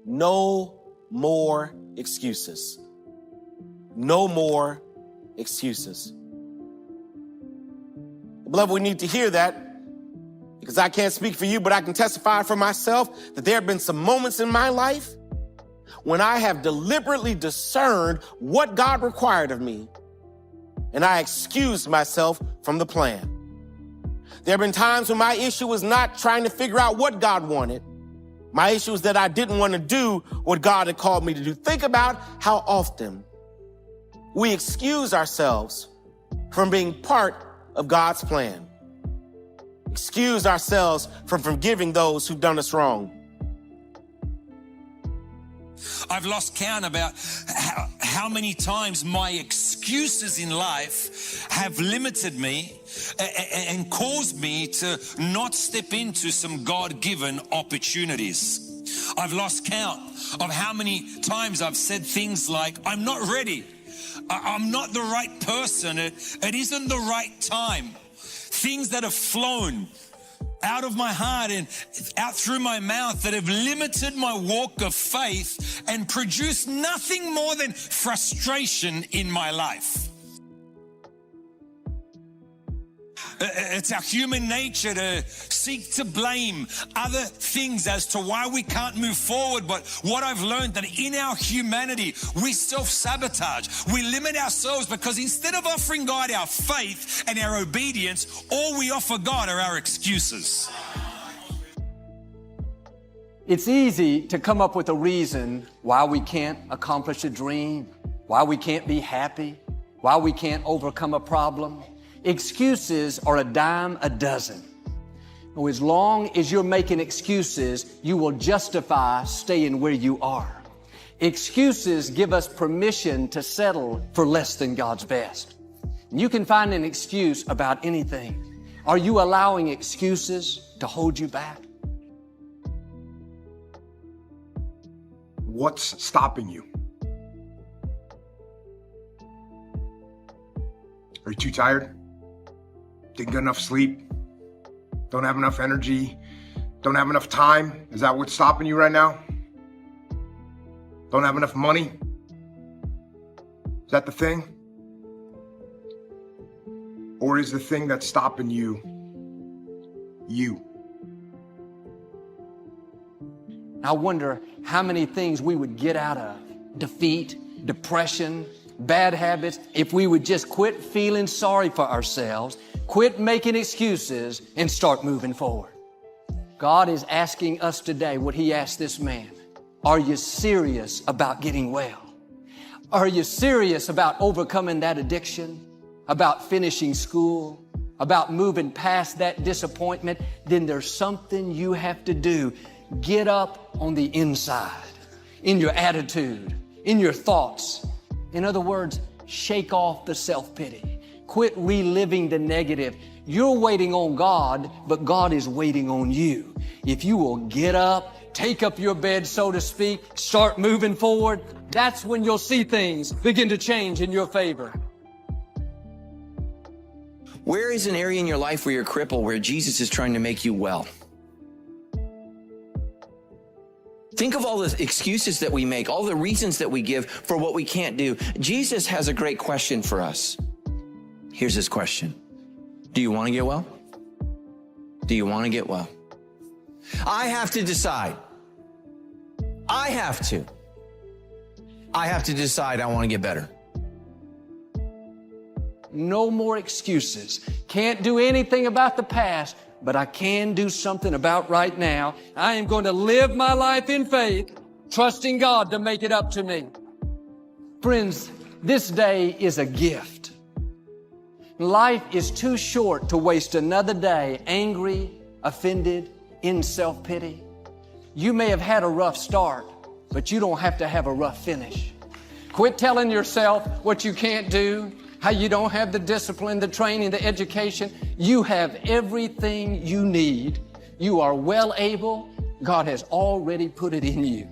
No more excuses. No more excuses. Beloved, we need to hear that, because I can't speak for you, but I can testify for myself that there have been some moments in my life when I have deliberately discerned what God required of me, and I excused myself from the plan. There have been times when my issue was not trying to figure out what God wanted. My issue was that I didn't want to do what God had called me to do. Think about how often we excuse ourselves from being part of God's plan. Excuse ourselves from forgiving those who've done us wrong. I've lost count about how many times my excuses in life have limited me and caused me to not step into some God-given opportunities. I've lost count of how many times I've said things like, I'm not ready. I'm not the right person. It isn't the right time. Things that have flown out of my heart and out through my mouth that have limited my walk of faith and produced nothing more than frustration in my life. It's our human nature to seek to blame other things as to why we can't move forward. But what I've learned that in our humanity, we self-sabotage. We limit ourselves because instead of offering God our faith and our obedience, all we offer God are our excuses. It's easy to come up with a reason why we can't accomplish a dream, why we can't be happy, why we can't overcome a problem. Excuses are a dime a dozen. As long as you're making excuses, you will justify staying where you are. Excuses give us permission to settle for less than God's best. You can find an excuse about anything. Are you allowing excuses to hold you back? What's stopping you? Are you too tired? Didn't get enough sleep? Don't have enough energy? Don't have enough time? Is that what's stopping you right now? Don't have enough money? Is that the thing? Or is the thing that's stopping you, you? I wonder how many things we would get out of defeat, depression, bad habits if we would just quit feeling sorry for ourselves, quit making excuses, and start moving forward. God is asking us today what He asked this man. Are you serious about getting well? Are you serious about overcoming that addiction, about finishing school, about moving past that disappointment? Then there's something you have to do. Get up on the inside, in your attitude, in your thoughts. In other words, shake off the self-pity. Quit reliving the negative. You're waiting on God, but God is waiting on you. If you will get up, take up your bed, so to speak, start moving forward, that's when you'll see things begin to change in your favor. Where is an area in your life where you're crippled, where Jesus is trying to make you well? Think of all the excuses that we make, all the reasons that we give for what we can't do. Jesus has a great question for us. Here's His question. Do you want to get well? Do you want to get well? I have to decide. I have to decide I want to get better. No more excuses. Can't do anything about the past, but I can do something about right now. I am going to live my life in faith, trusting God to make it up to me. Friends, this day is a gift. Life is too short to waste another day angry, offended, in self-pity. You may have had a rough start, but you don't have to have a rough finish. Quit telling yourself what you can't do, how you don't have the discipline, the training, the education. You have everything you need. You are well able. God has already put it in you.